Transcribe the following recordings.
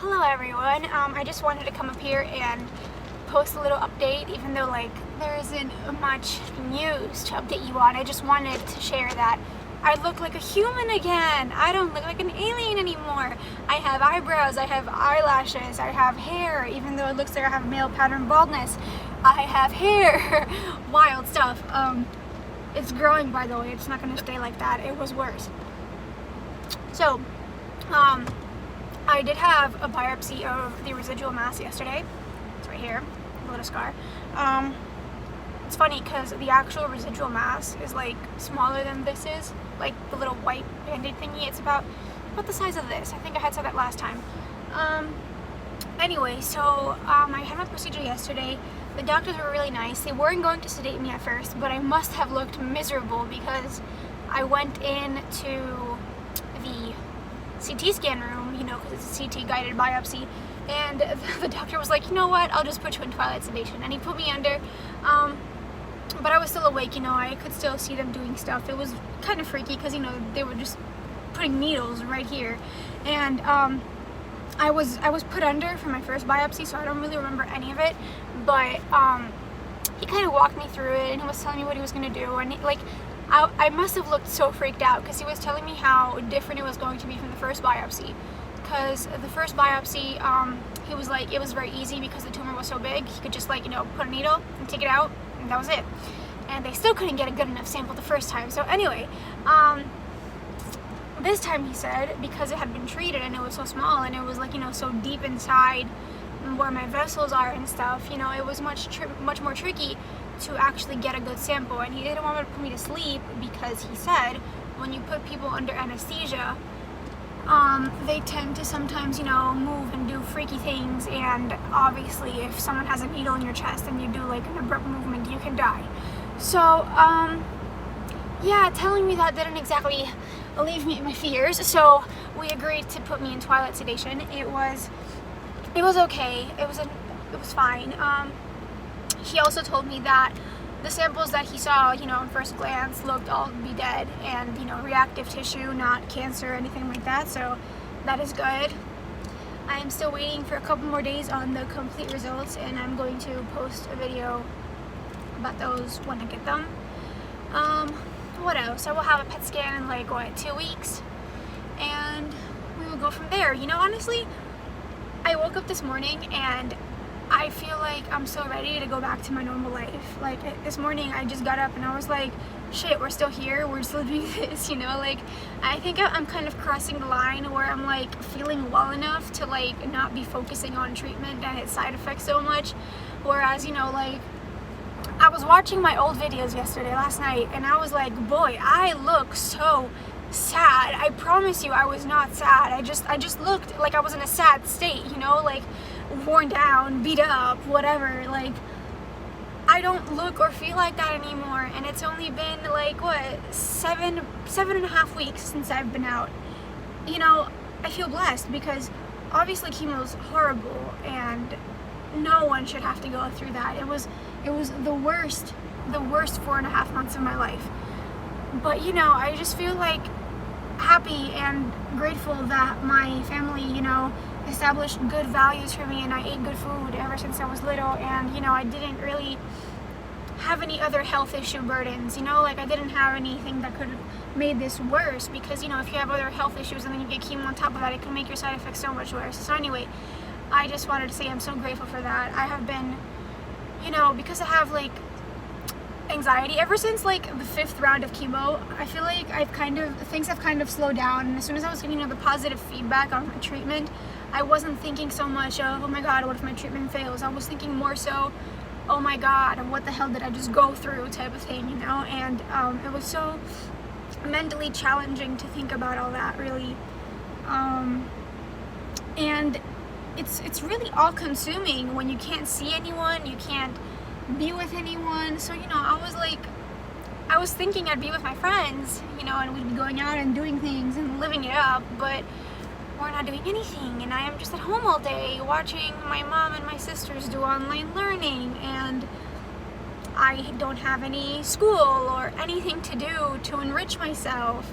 Hello everyone, I just wanted to come up here and post a little update, even though there isn't much news to update you on. I just wanted to share that I look like a human again. I don't look like an alien anymore. I have eyebrows, I have eyelashes, I have hair, even though it looks like I have male pattern baldness. I have hair. Wild stuff. It's growing, by the way. It's not going to stay like that. It was worse. So, I did have a biopsy of the residual mass yesterday. It's right here, a little scar. It's funny because the actual residual mass is smaller than this is, like the little white band-aid thingy. It's about the size of this. I think I had said that last time. Anyway, so I had my procedure yesterday. The doctors were really nice. They weren't going to sedate me at first, but I must have looked miserable because I went into the CT scan room, because it's a CT guided biopsy, and the doctor was like, you know what, I'll just put you in twilight sedation, and he put me under, but I was still awake, I could still see them doing stuff. It was kind of freaky because, they were just putting needles right here, and I was put under for my first biopsy, so I don't really remember any of it, but he kind of walked me through it, and he was telling me what he was going to do, and I must have looked so freaked out because he was telling me how different it was going to be from the first biopsy. Because the first biopsy, he was like, it was very easy because the tumor was so big. He could just put a needle and take it out, and that was it. And they still couldn't get a good enough sample the first time. So anyway, this time he said, because it had been treated and it was so small and it was so deep inside where my vessels are and stuff, it was much more tricky to actually get a good sample, and he didn't want to put me to sleep because he said when you put people under anesthesia, they tend to sometimes move and do freaky things, and obviously if someone has a needle in your chest and you do an abrupt movement, you can die. So yeah, telling me that didn't exactly alleviate me my fears, so we agreed to put me in twilight sedation. It was okay. It was fine. He also told me that the samples that he saw, on first glance looked all to be dead and, reactive tissue, not cancer or anything like that, so that is good. I am still waiting for a couple more days on the complete results, and I'm going to post a video about those when I get them. What else? I will have a PET scan in 2 weeks, and we will go from there. Honestly, I woke up this morning and I feel like I'm so ready to go back to my normal life. This morning I just got up and I was like, shit, we're still here, we're still doing this, I think I'm kind of crossing the line where I'm feeling well enough to not be focusing on treatment and its side effects so much, whereas I was watching my old videos last night, and I was like, boy, I look so sad. I promise you I was not sad. I just looked like I was in a sad state, worn down, beat up, whatever. I don't look or feel like that anymore, and it's only been 7.5 weeks since I've been out. I feel blessed because obviously chemo's horrible and no one should have to go through that. It was the worst 4.5 months of my life. But I just feel happy and grateful that my family established good values for me, and I ate good food ever since I was little, and I didn't really have any other health issue burdens, I didn't have anything that could have made this worse, because if you have other health issues and then you get chemo on top of that, it can make your side effects so much worse. So anyway, I just wanted to say I'm so grateful for that. I have been, because I have anxiety ever since the 5th round of chemo, I feel like things have kind of slowed down, and as soon as I was getting the positive feedback on my treatment, I wasn't thinking so much of, oh my god, what if my treatment fails? I was thinking more so, oh my god, what the hell did I just go through type of thing, and it was so mentally challenging to think about all that, really, and it's really all consuming when you can't see anyone, you can't be with anyone. So I was thinking I'd be with my friends, and we'd be going out and doing things and living it up, but we're not doing anything, and I am just at home all day watching my mom and my sisters do online learning, and I don't have any school or anything to do to enrich myself,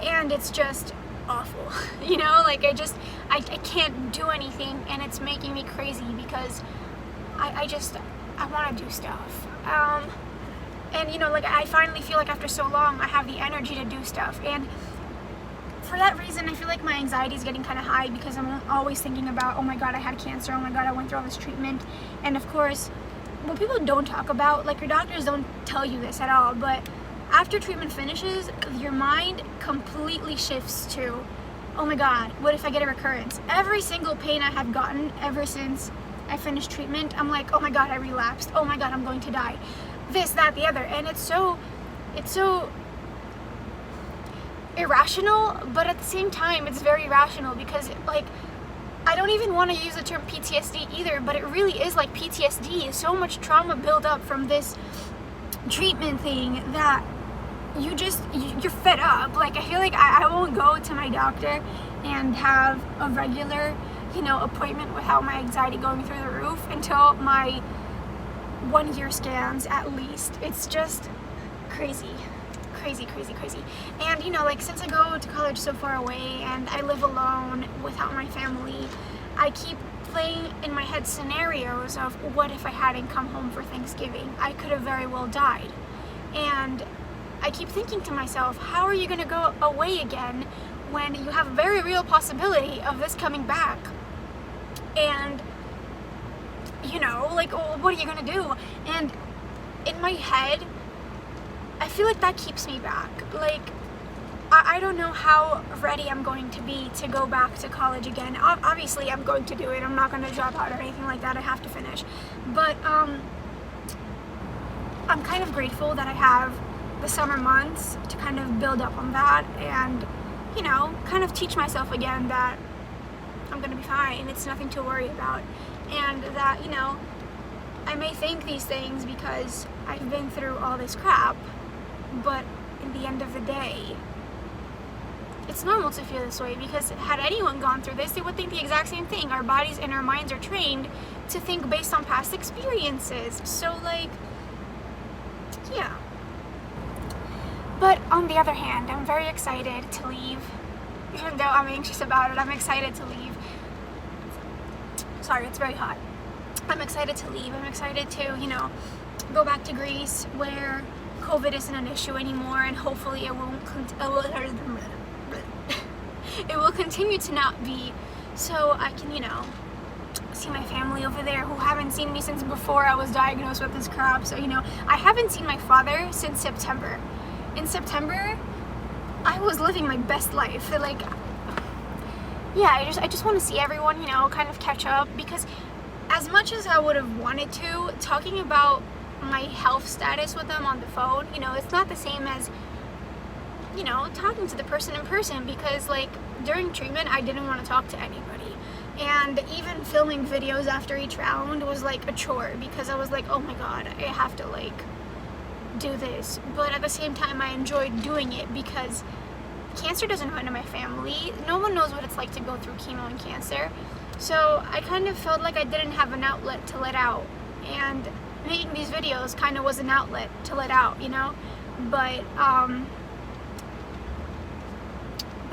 and it's just awful. You know, like I can't do anything, and it's making me crazy because I want to do stuff. And you know, like I finally feel like after so long I have the energy to do stuff, and for that reason I feel like my anxiety is getting kind of high because I'm always thinking about, oh my god, I had cancer, oh my god, I went through all this treatment. And of course, what people don't talk about, like your doctors don't tell you this at all, but after treatment finishes, your mind completely shifts to, oh my god, what if I get a recurrence? Every single pain I have gotten ever since I finished treatment, I'm like, oh my god, I relapsed, oh my god, I'm going to die, this, that, the other. And it's so irrational, but at the same time it's very rational, because like I don't even want to use the term PTSD either, but it really is like PTSD. So much trauma built up from this treatment thing that you're fed up. Like I feel like I won't go to my doctor and have a regular, you know, appointment without my anxiety going through the roof until my 1 year scans at least. It's just crazy. And you know, like since I go to college so far away and I live alone without my family, I keep playing in my head scenarios of what if I hadn't come home for Thanksgiving? I could have very well died. And I keep thinking to myself, how are you going to go away again when you have a very real possibility of this coming back? And you know, like, what are you going to do? And in my head, I feel like that keeps me back. Like, I don't know how ready I'm going to be to go back to college again. Obviously, I'm going to do it. I'm not going to drop out or anything like that. I have to finish. But I'm kind of grateful that I have the summer months to kind of build up on that and, you know, kind of teach myself again that I'm going to be fine. It's nothing to worry about. And that, you know, I may think these things because I've been through all this crap, but in the end of the day, it's normal to feel this way, because had anyone gone through this, they would think the exact same thing. Our bodies and our minds are trained to think based on past experiences. So, like, yeah. But on the other hand, I'm very excited to leave. Even though I'm anxious about it, I'm excited to leave. Sorry, it's very hot. I'm excited to leave. I'm excited to, you know, go back to Greece where COVID isn't an issue anymore, and hopefully it won't it will continue to not be, so I can, you know, see my family over there who haven't seen me since before I was diagnosed with this crap. So, you know, I haven't seen my father since September. In September, I was living my best life. Like, yeah, I just want to see everyone, you know, kind of catch up, because as much as I would have wanted to, talking about my health status with them on the phone, you know, it's not the same as, you know, talking to the person in person, because like during treatment I didn't want to talk to anybody, and even filming videos after each round was like a chore, because I was like, oh my god, I have to like do this. But at the same time I enjoyed doing it because cancer doesn't run in my family. No one knows what it's like to go through chemo and cancer. So I kind of felt like I didn't have an outlet to let out, and making these videos kind of was an outlet to let out, you know. But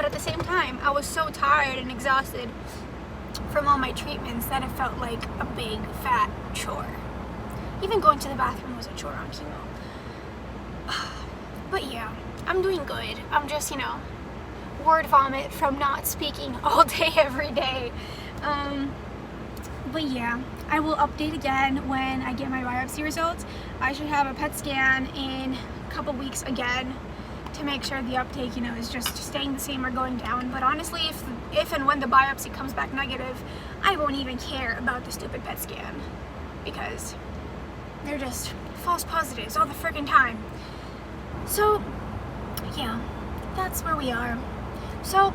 at the same time, I was so tired and exhausted from all my treatments that it felt like a big fat chore. Even going to the bathroom was a chore on chemo. But yeah, I'm doing good. I'm just, you know, word vomit from not speaking all day every day. But yeah, I will update again when I get my biopsy results. I should have a PET scan in a couple weeks again to make sure the uptake, you know, is just staying the same or going down. But honestly, if and when the biopsy comes back negative, I won't even care about the stupid PET scan, because they're just false positives all the freaking time. So yeah, that's where we are. So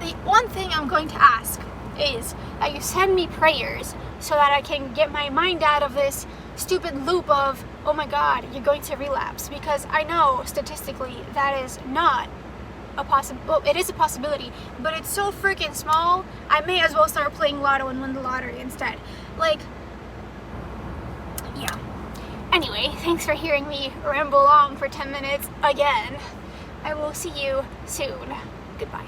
the one thing I'm going to ask is that you send me prayers so that I can get my mind out of this stupid loop of, oh my god, you're going to relapse, because I know statistically that is not a well, it is a possibility, but it's so freaking small. I may as well start playing lotto and win the lottery instead. Like, yeah. Anyway, thanks for hearing me ramble on for 10 minutes again. I will see you soon. Goodbye.